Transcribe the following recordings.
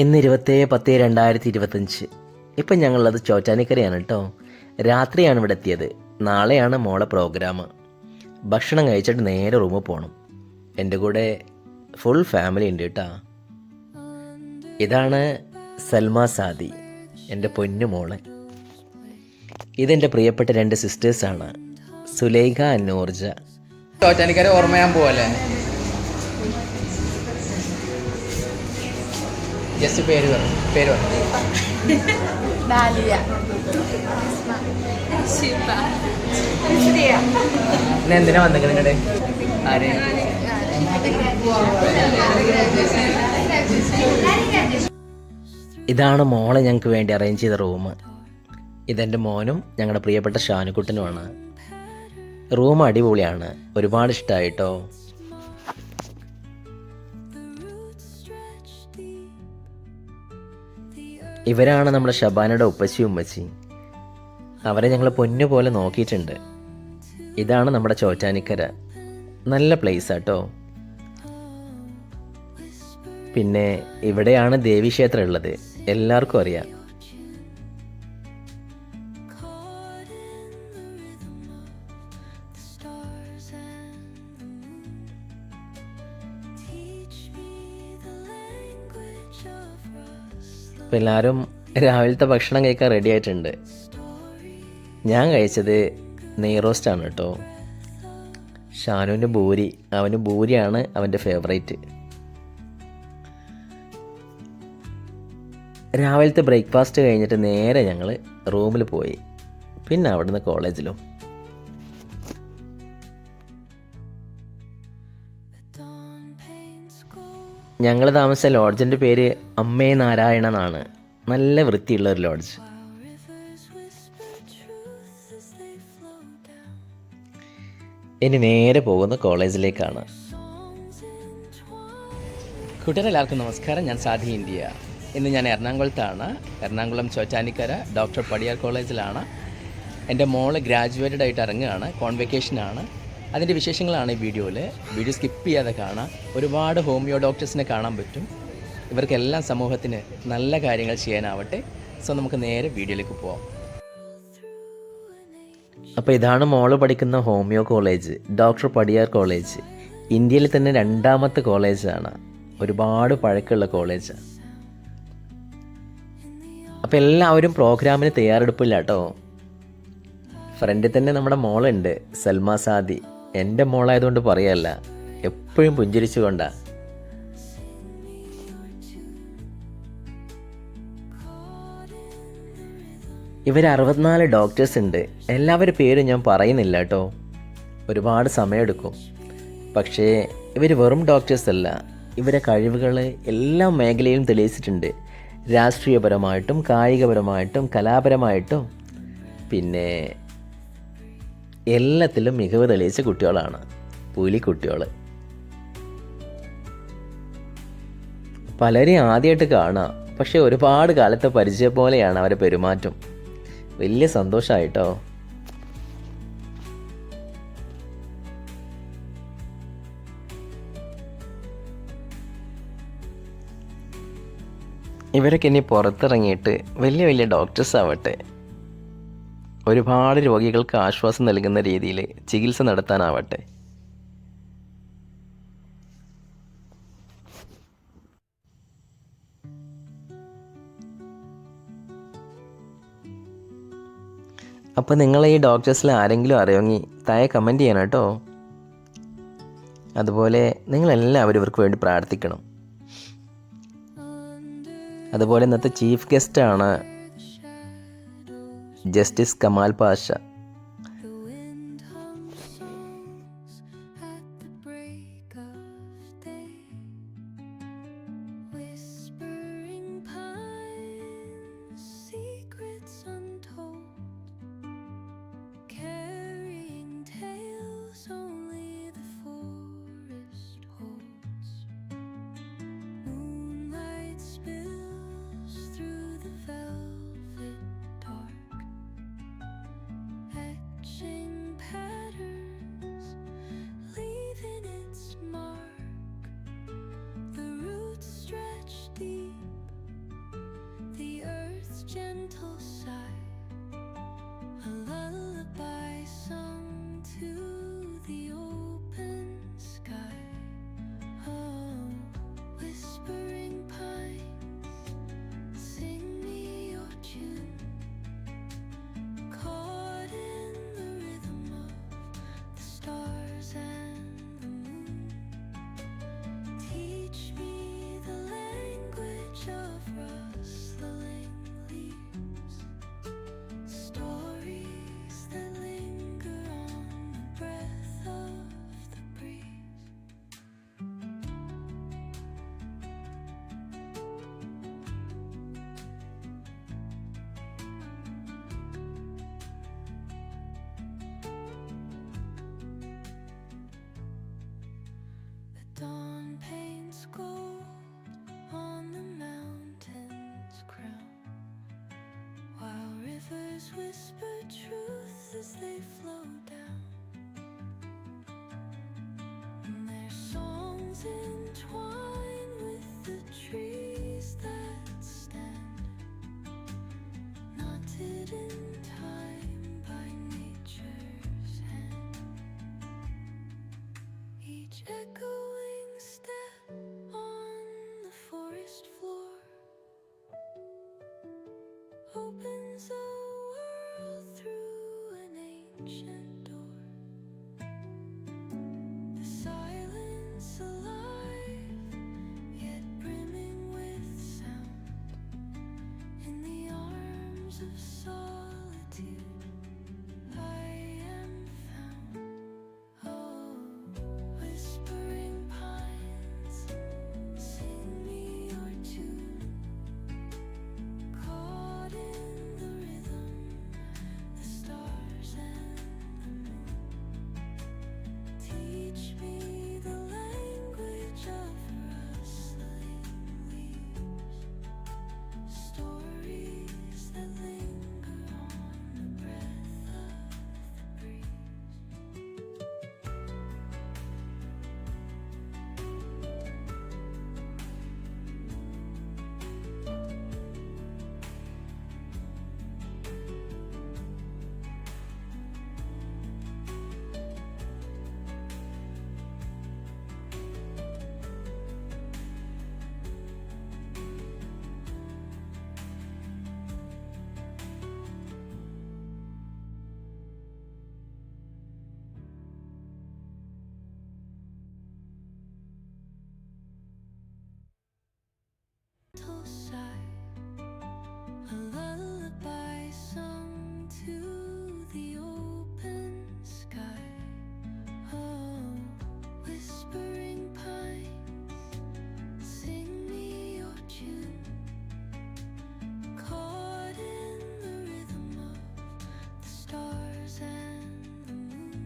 ഇന്ന് 27/10/2025. ഇപ്പം ഞങ്ങളുള്ളത് ചോറ്റാനിക്കരയാണ് കേട്ടോ. രാത്രിയാണ് ഇവിടെ എത്തിയത്. നാളെയാണ് മോളെ പ്രോഗ്രാം. ഭക്ഷണം കഴിച്ചിട്ട് നേരെ റൂമിൽ പോകണം. എൻ്റെ കൂടെ ഫുൾ ഫാമിലി ഉണ്ട് കേട്ടോ. ഇതാണ് സൽമ സാദി, എൻ്റെ പൊന്നു മോള്. ഇതെൻ്റെ പ്രിയപ്പെട്ട 2 സിസ്റ്റേഴ്സാണ്, സുലൈഖ നൂർജ. ചോറ്റാനിക്കര ഓർമ്മയാൻ പോവല്ലേ? ജസ്റ്റ് പേര് പറഞ്ഞു. എന്തിനാ വന്നെങ്കിൽ നിങ്ങളുടെ ആര്? ഇതാണ് മോളെ ഞങ്ങൾക്ക് വേണ്ടി അറേഞ്ച് ചെയ്ത റൂം. ഇതെൻ്റെ മോനും ഞങ്ങളുടെ പ്രിയപ്പെട്ട ഷാനുക്കുട്ടനുമാണ്. റൂം അടിപൊളിയാണ്, ഒരുപാട് ഇഷ്ടമായിട്ടോ. ഇവരാണ് നമ്മുടെ ഷബാനയുടെ ഉമ്മച്ചി. അവരെ ഞങ്ങൾ പൊന്നു പോലെ നോക്കിയിട്ടുണ്ട്. ഇതാണ് നമ്മുടെ ചോറ്റാനിക്കര, നല്ല പ്ലേസാട്ടോ. പിന്നെ ഇവിടെയാണ് ദേവീക്ഷേത്രം ഉള്ളത്, എല്ലാവർക്കും അറിയാം. അപ്പോൾ എല്ലാവരും രാവിലത്തെ ഭക്ഷണം കഴിക്കാൻ റെഡി ആയിട്ടുണ്ട്. ഞാൻ കഴിച്ചത് നെയ് റോസ്റ്റാണ് കേട്ടോ. ഷാനുവിന് ഭൂരി, അവന് ഭൂരിയാണ് അവൻ്റെ ഫേവറേറ്റ്. രാവിലത്തെ ബ്രേക്ക്ഫാസ്റ്റ് കഴിഞ്ഞിട്ട് നേരെ ഞങ്ങൾ റൂമിൽ പോയി, പിന്നെ അവിടുന്ന് കോളേജിലും. ഞങ്ങൾ താമസിച്ച ലോഡ്ജിൻ്റെ പേര് അമ്മേ നാരായണ എന്നാണ്. നല്ല വൃത്തിയുള്ള ഒരു ലോഡ്ജ്. ഇനി നേരെ പോകുന്ന കോളേജിലേക്കാണ്. കൂട്ടുകാരെല്ലാവർക്കും നമസ്കാരം. ഞാൻ സാധി ഇന്ത്യ. ഇന്ന് ഞാൻ എറണാകുളത്താണ്. എറണാകുളം ചോറ്റാനിക്കര ഡോക്ടർ പടിയാർ കോളേജിലാണ്. എൻ്റെ മോള് ഗ്രാജുവേറ്റഡ് ആയിട്ട് ഇറങ്ങുകയാണ്, കോൺവെക്കേഷനാണ്. അതിൻ്റെ വിശേഷങ്ങളാണ് ഈ വീഡിയോയിൽ. വീഡിയോ സ്കിപ്പ് ചെയ്യാതെ കാണാം. ഒരുപാട് ഹോമിയോ ഡോക്ടേഴ്സിനെ കാണാൻ പറ്റും. ഇവർക്കെല്ലാം സമൂഹത്തിന് നല്ല കാര്യങ്ങൾ ചെയ്യാനാവട്ടെ. സോ നമുക്ക് നേരെ വീഡിയോയിലേക്ക് പോവാം. അപ്പോൾ ഇതാണ് മോള് പഠിക്കുന്ന homeo college, doctor Padiyar college. ഇന്ത്യയിൽ തന്നെ 2ാമത്തെ കോളേജാണ്, ഒരുപാട് പഴക്കമുള്ള കോളേജാണ്. അപ്പോൾ എല്ലാവരും പ്രോഗ്രാമിന് തയ്യാറെടുപ്പില്ല കേട്ടോ. ഫ്രണ്ടിൽ തന്നെ നമ്മുടെ മോളുണ്ട്, സൽമ സാദി. എൻ്റെ മോളായതുകൊണ്ട് പറയല്ല, എപ്പോഴും പുഞ്ചിരിച്ചുകൊണ്ടാ. ഇവർ 64 ഡോക്ടേഴ്സ് ഉണ്ട്. എല്ലാവരുടെ പേരും ഞാൻ പറയുന്നില്ല കേട്ടോ, ഒരുപാട് സമയമെടുക്കും. പക്ഷേ ഇവർ വെറും ഡോക്ടേഴ്സ് അല്ല, ഇവരെ കഴിവുകൾ എല്ലാ മേഖലയിലും തെളിയിച്ചിട്ടുണ്ട്. രാഷ്ട്രീയപരമായിട്ടും കായികപരമായിട്ടും കലാപരമായിട്ടും പിന്നെ എല്ലാത്തിലും മികവ് തെളിയിച്ച കുട്ടികളാണ്, പുലിക്കുട്ടികൾ. പലരെയും ആദ്യമായിട്ട് കാണാം, പക്ഷേ ഒരുപാട് കാലത്തെ പരിചയം പോലെയാണ് അവരെ പെരുമാറ്റം. വലിയ സന്തോഷമായിട്ടോ. ഇവരൊക്കെ ഇനി പുറത്തിറങ്ങിയിട്ട് വലിയ വലിയ ഡോക്ടേഴ്സ് ആവട്ടെ. ഒരുപാട് രോഗികൾക്ക് ആശ്വാസം നൽകുന്ന രീതിയിൽ ചികിത്സ നടത്താനാവട്ടെ. അപ്പോൾ നിങ്ങൾ ഈ ഡോക്ടേഴ്സിൽ ആരെങ്കിലും അറിയുമെങ്കിൽ താഴെ കമൻറ്റ് ചെയ്യണം കേട്ടോ. അതുപോലെ നിങ്ങളെല്ലാവരും ഇവർക്ക് വേണ്ടി പ്രാർത്ഥിക്കണം. അതുപോലെ ഇന്നത്തെ ചീഫ് ഗസ്റ്റാണ് justice Kamal Pasha. rivers whisper truth as they flow down, and their songs entwine with the trees that stand, knotted in time by nature's hand. Each echoing step on the forest floor opens a world through an ancient door. The silence alive, yet brimming with sound. In the arms of solitude, I am found. Oh, whispering pines, sing me your tune. Caught in the rhythm, the stars and the moon. Teach me the language of rustling leaves, stories that linger on the breath of the breeze. Sigh, a lullaby sung to the open sky. Oh, whispering pines, sing me your tune. Caught in the rhythm of the stars and the moon.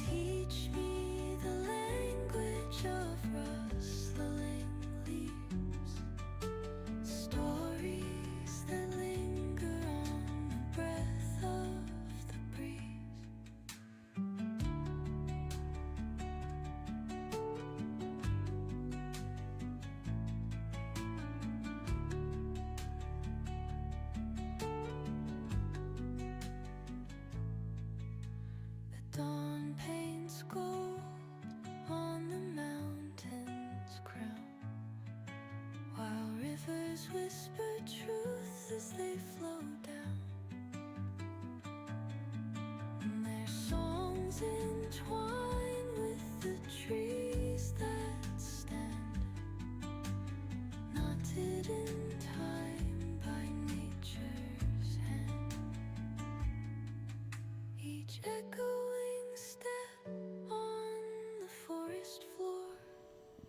Teach me the language of rustling leaves, stories that linger on the breath of the breeze. The dawn paints gold on the mountain's crown, while rivers whisper truth as they flow down, and their songs entwine with the trees that stand, knotted in time by nature's hand. Each echoing step on the forest floor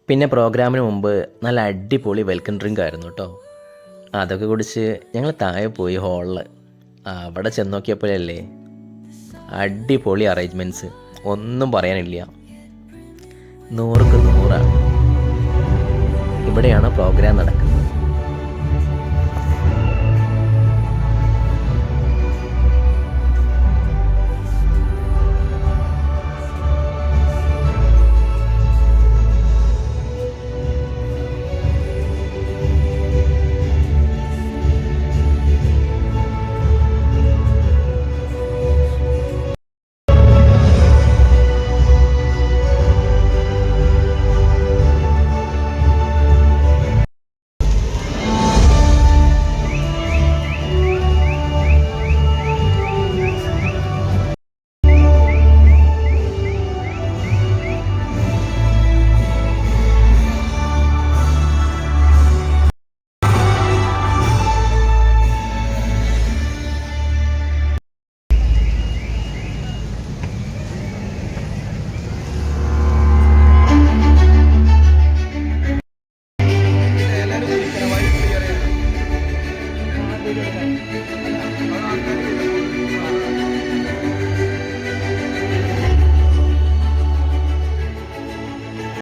പിന്നെ പ്രോഗ്രാമിന് മുമ്പ് നല്ല അടിപൊളി welcome drink ആയിരുന്നു കേട്ടോ. അതൊക്കെ കുടിച്ച് ഞങ്ങൾ താഴെ പോയി ഹോളിൽ. അവിടെ ചെന്ന് നോക്കിയപ്പോഴല്ലേ അടിപൊളി അറേഞ്ച്മെൻറ്റ്സ്, ഒന്നും പറയാനില്ല. 100ക്ക് 100. ഇവിടെയാണ് പ്രോഗ്രാം നടക്കുന്നത്.